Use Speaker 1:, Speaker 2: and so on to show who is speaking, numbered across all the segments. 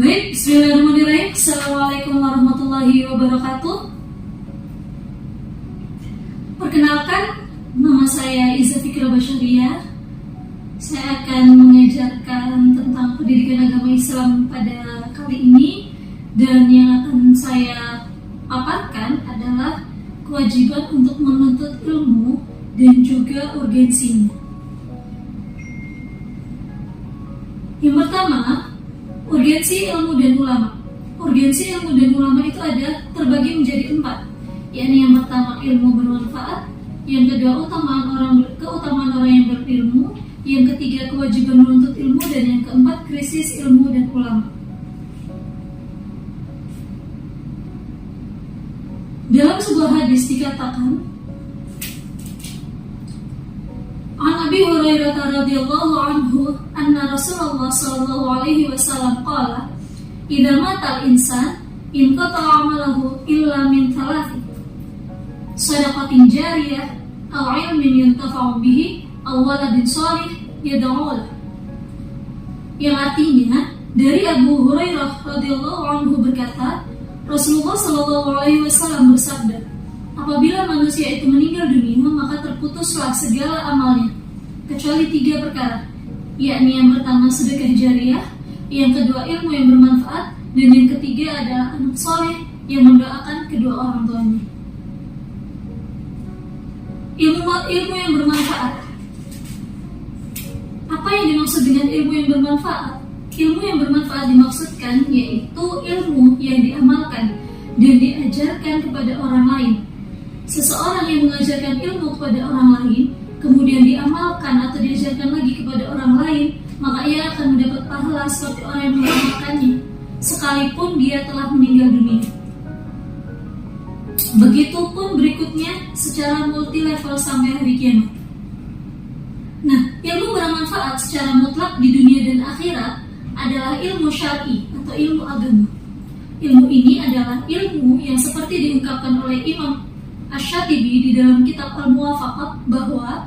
Speaker 1: Baik, bismillahirrahmanirrahim. Assalamualaikum warahmatullahi wabarakatuh. Perkenalkan, nama saya Iza Fikra Basyariah. Saya akan mengajarkan tentang pendidikan agama Islam pada kali ini. Dan yang akan saya paparkan adalah kewajiban untuk menuntut ilmu dan juga urgensinya. Yang pertama, urgensi ilmu dan ulama. Urgensi ilmu dan ulama itu ada terbagi menjadi 4, yakni yang pertama ilmu bermanfaat, yang kedua keutamaan orang yang berilmu, yang ketiga kewajiban menuntut ilmu, dan yang keempat krisis ilmu dan ulama. Dalam sebuah hadis dikatakan, An Abi Hurairah radhiyallahu anhu anna Rasulullah sallallahu alaihi wasallam qala idza mata al-insan inqata'a 'amaluhu illa min thalath shadaqatin jariyah aw 'ilmin yuntafa'u bihi aw waladin shalih yad'u lahu. Yang artinya, dari Abu Hurairah radhiyallahu anhu berkata, Rasulullah sallallahu alaihi wasallam bersabda, apabila manusia itu meninggal dunia, maka terputuslah segala amalnya, kecuali 3 perkara, yakni yang pertama sedekah jariah, yang kedua ilmu yang bermanfaat, dan yang ketiga adalah anak soleh yang mendoakan kedua orang tuanya. Ilmu yang bermanfaat. Apa yang dimaksud dengan ilmu yang bermanfaat? Ilmu yang bermanfaat dimaksudkan yaitu ilmu yang diamalkan dan diajarkan kepada orang lain. Seseorang yang mengajarkan ilmu kepada orang lain, kemudian diamalkan atau diajarkan lagi kepada orang lain, maka ia akan mendapat pahala seperti orang yang mengamalkannya, sekalipun dia telah meninggal dunia. Begitupun berikutnya secara multi level sampai hari kiamat. Nah, ilmu bermanfaat secara mutlak di dunia dan akhirat adalah ilmu syar'i atau ilmu agama. Ilmu ini adalah ilmu yang seperti diungkapkan oleh Imam Asy-Syatibi di dalam kitab Al-Muwafaqah bahwa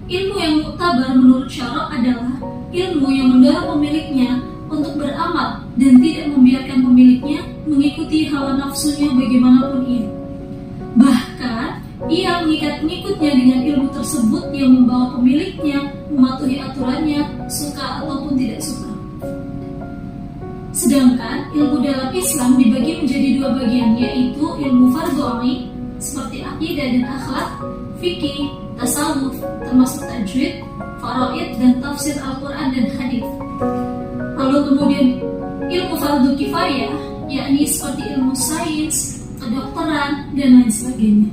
Speaker 1: ilmu yang muktabar menurut syara' adalah ilmu yang mendorong pemiliknya untuk beramal dan tidak membiarkan pemiliknya mengikuti hawa nafsunya bagaimanapun ia. Bahkan ia mengikat pengikutnya dengan ilmu tersebut yang membawa pemiliknya mematuhi aturannya, suka ataupun tidak suka. Sedangkan ilmu dalam Islam dibagi menjadi 2 bagian, yaitu ilmu fardhu 'ain seperti akidah dan akhlak, fikih, tasawuf termasuk tajwid, faraid dan tafsir Al-Quran dan hadis. Lalu kemudian ilmu fardhu kifayah, yakni seperti ilmu sains, kedokteran dan lain sebagainya.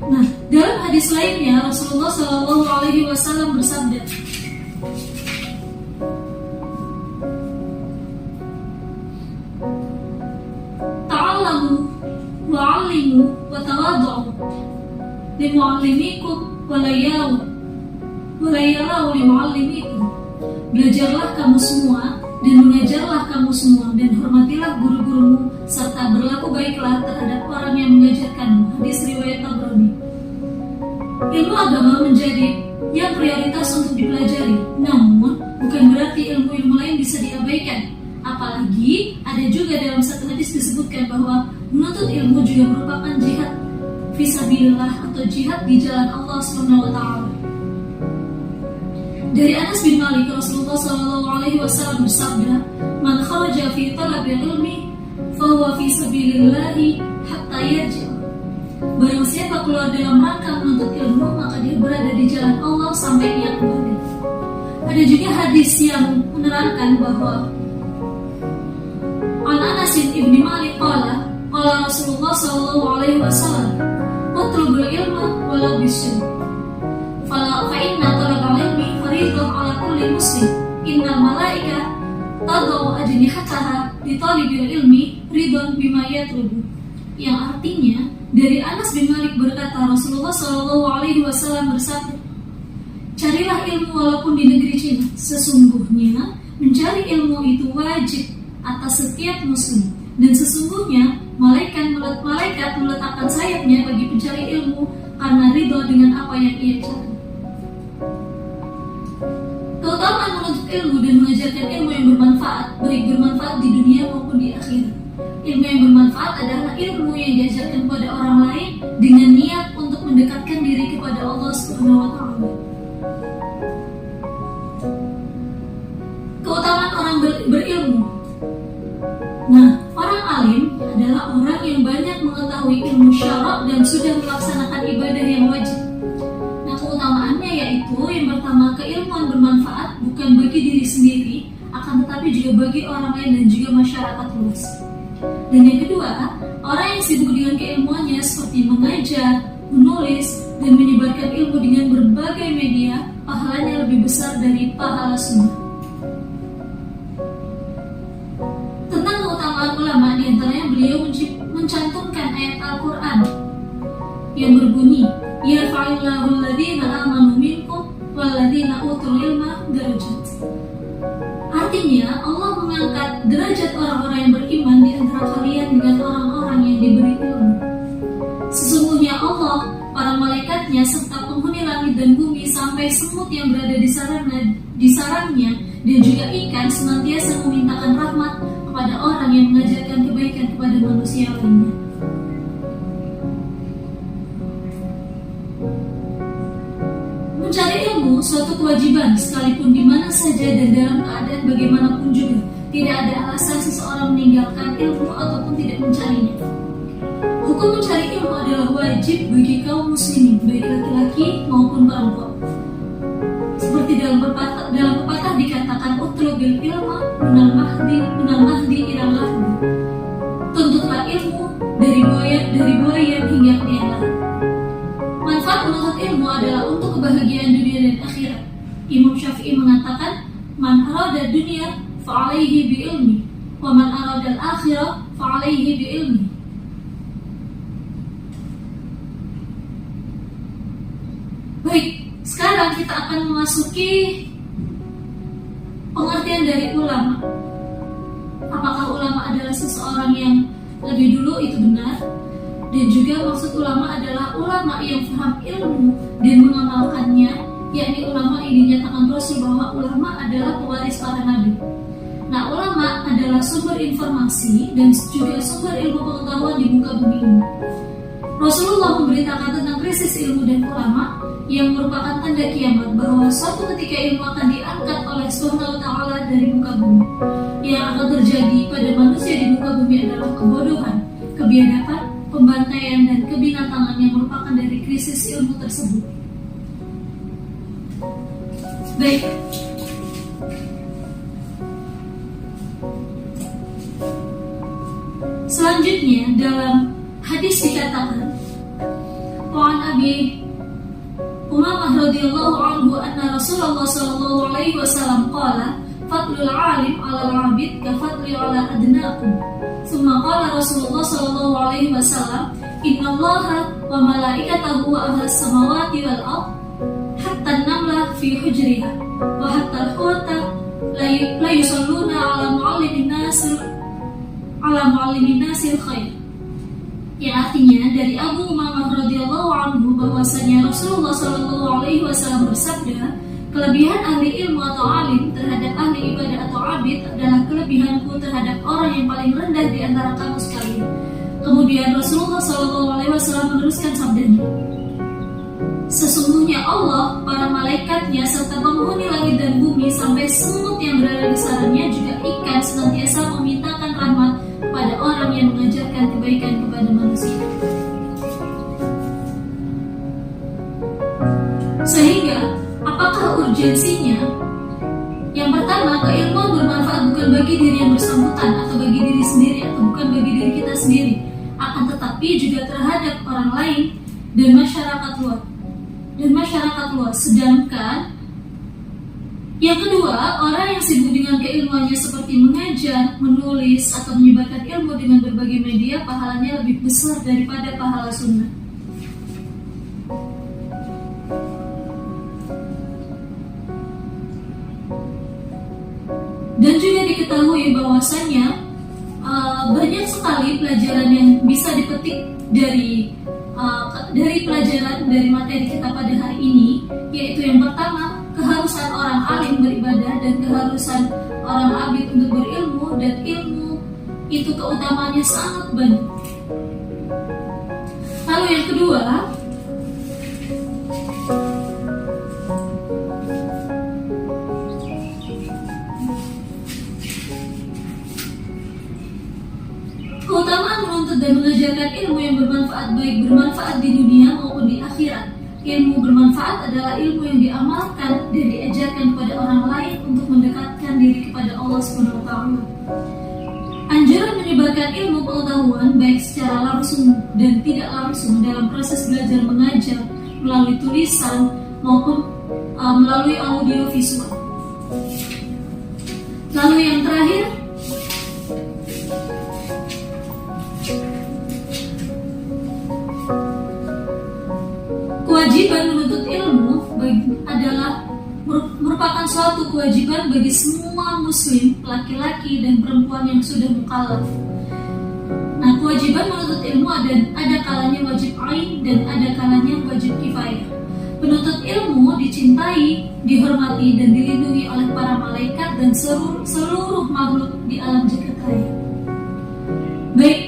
Speaker 1: Nah, dalam hadis lainnya Rasulullah Shallallahu Alaihi Wasallam bersabda, wa'allimu wa tawaddu'u limu'allimikum wa la yarau limu'allimikum. Belajarlah kamu semua dan mengajarlah kamu semua, dan hormatilah guru-gurumu serta berlaku baiklah terhadap orang yang mengajarkanmu. Hadis riwayat Tabrani. Ilmu agama menjadi yang prioritas untuk dipelajari, namun bukan berarti ilmu-ilmu lain bisa diabaikan. Apalagi ada juga dalam satu hadis disebutkan bahwa menuntut ilmu juga merupakan jihad fisabilillah atau jihad di jalan Allah Subhanahu wa taala. Dari Anas bin Malik, Rasulullah sallallahu alaihi wasallam bersabda, "Man kharaja fi talabil ilmi fa huwa fi sabilillah hatta yarji'." Barang siapa keluar dalam rangka menuntut ilmu, maka dia berada di jalan Allah sampai ia kembali. Ada juga hadis yang menerangkan bahwa An Anas bin Malik qala Rasulullah sallallahu alaihi wasallam, "Utlubul ilma walau bisyai. Fa inna talabal ilmi fariidun 'ala kulli muslim. Innal malaika tad'u ajnihataha li talibil ilmi ridwan bima yatlubu." Yang artinya, dari Anas bin Malik berkata, Rasulullah sallallahu alaihi wasallam bersabda, "Carilah ilmu walaupun di negeri Cina. Sesungguhnya mencari ilmu itu wajib atas setiap muslim, dan sesungguhnya malaikat meletakkan sayapnya bagi pencari ilmu karena ridho dengan apa yang ia cari." Keutamaan menuntut ilmu dan mengajarkan ilmu yang bermanfaat, baik bermanfaat di dunia maupun di akhirat. Ilmu yang bermanfaat adalah ilmu yang diajarkan kepada orang lain dengan niat untuk mendekatkan diri kepada Allah Subhanahu wa taala. Keutamaan orang berilmu. Nah, orang alim adalah orang yang banyak mengetahui ilmu syara' dan sudah melaksanakan ibadah yang wajib. Nah, keutamaannya yaitu yang pertama, keilmuan bermanfaat bukan bagi diri sendiri, akan tetapi juga bagi orang lain dan juga masyarakat luas. Dan yang kedua, orang yang sibuk dengan keilmuannya seperti mengajar, menulis, dan menyebarkan ilmu dengan berbagai media, pahalanya lebih besar dari pahala sunnah. Tentang keutamaan ulama, diantaranya beliau mencantumkan ayat Al-Quran yang berbunyi, yarfa'illahu alladhina amanu minkum walladhina utul ilma darajat. Artinya, Allah mengangkat derajat orang-orang yang beriman di antara kalian dengan orang-orang yang diberi ilmu. Sesungguhnya Allah, para malaikatnya, serta penghuni langit dan bumi sampai semut yang berada di sarangnya dan juga ikan senantiasa memintakan rahmat kepada orang yang mengajarkan kebaikan kepada manusia lainnya. Mencari ilmu suatu kewajiban sekalipun di mana saja dan dalam keadaan bagaimanapun juga. Tidak ada alasan seseorang meninggalkan ilmu ataupun tidak mencarinya. Hukum mencari ilmu adalah wajib bagi kaum muslimin, baik laki-laki maupun perempuan. Seperti dalam pepatah dikatakan, utlubil ilma minal mahdi ilal lahdi. Tuntutlah ilmu dari buaya hingga tiang lahat. Manfaat menuntut ilmu adalah untuk kebahagiaan dunia dan akhirat. Imam Syafi'i mengatakan, man arada dunia fa'alaihi bi'ilmi, wa man arada al-akhirah fa'alaihi bi'ilmi. Baik, sekarang kita akan memasuki pengertian dari ulama. Apakah ulama adalah seseorang yang lebih dulu, itu benar. Dan juga maksud ulama adalah ulama yang paham ilmu dan mengamalkannya, yakni ulama yang dinyatakan Rasul bahwa ulama adalah pewaris para nabi. Nah, ulama adalah sumber informasi dan juga sumber ilmu pengetahuan di muka bumi ini. Rasulullah memberitakan tentang krisis ilmu dan ulama yang merupakan tanda kiamat, bahwa suatu ketika ilmu akan diangkat oleh Subhanahu wa taala dari muka bumi. Yang akan terjadi pada manusia di muka bumi adalah kebodohan, kebiadaban, pembantaian dan kebinatangan yang merupakan dari krisis ilmu tersebut. Baik. Selanjutnya dalam hadis dikatakan, Wa'an Abi Umamah radhiyallahu anhu anna Rasulullah sallallahu alaihi wasallam qala, fadlul alim 'ala al-'abid ka fadli 'ala adnakum. Thumma qala Rasulullah sallallahu alaihi wasallam, innallaha wa malaikatahu wa ahlas samawati wal ardh hatta an-namla fi hujriha wa hatta al-huta la yusalluna 'ala mu'allimin nasil khair. Yang artinya dari Abu Umamah radhiyallahu anhu bahwasanya Rasulullah sallallahu alaihi wasallam bersabda, kelebihan ahli ilmu atau alim terhadap ahli ibadah atau abid adalah kelebihanku terhadap orang yang paling rendah di antara kamu sekalian. Kemudian Rasulullah sallallahu alaihi wasallam meneruskan sabdanya, sesungguhnya Allah, para malaikatnya serta penghuni langit dan bumi sampai semut yang berada di sarangnya juga ikan senantiasa memintakan rahmat pada orang yang mengajarkan kebaikan kepada manusia. Sehingga apakah urgensinya? Yang pertama, keilmuan bermanfaat bukan bagi diri yang bersangkutan atau bagi diri sendiri atau bukan bagi diri kita sendiri, akan tetapi juga terhadap orang lain dan masyarakat luas. Sedangkan yang kedua, orang yang sibuk dengan keilmuannya seperti mengajar, menulis, atau menyebarkan ilmu dengan berbagai media, pahalanya lebih besar daripada pahala sunnah. Dan juga diketahui bahwasanya banyak sekali pelajaran yang bisa dipetik dari pelajaran dari materi kita pada hari ini, yaitu yang pertama, keharusan orang alim beribadah dan keharusan orang abid untuk berilmu, dan ilmu itu keutamaannya sangat banyak. Lalu yang kedua, keutamaan menuntut dan mengajarkan ilmu yang bermanfaat, baik bermanfaat di dunia maupun di akhirat. Ilmu bermanfaat adalah ilmu yang diamalkan dan diajarkan kepada orang lain untuk mendekatkan diri kepada Allah SWT. Anjuran menyebarkan ilmu pengetahuan baik secara langsung dan tidak langsung dalam proses belajar mengajar melalui tulisan maupun melalui audio visual. Lalu yang terakhir, kewajiban menuntut ilmu adalah merupakan suatu kewajiban bagi semua muslim, laki-laki dan perempuan yang sudah mukallaf. Nah, kewajiban menuntut ilmu ada kalanya wajib ain dan ada kalanya wajib kifayah. Penuntut ilmu dicintai, dihormati dan dilindungi oleh para malaikat dan seluruh makhluk di alam jagat raya. Baik,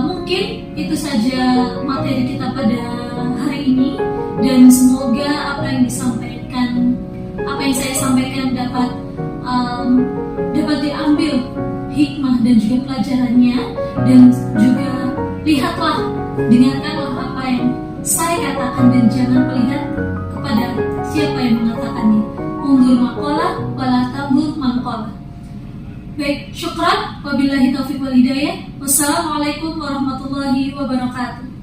Speaker 1: mungkin itu saja materi kita pada hari ini, dan semoga apa yang saya sampaikan dapat diambil hikmah dan juga pelajarannya, dan juga lihatlah, dengarkanlah apa yang saya katakan dan jangan melihat kepada siapa yang mengatakannya. Undur maqalah wala tamur manqalah. Baik, syukran, wabillahi taufiq wal hidayah. Wassalamualaikum warahmatullahi wabarakatuh.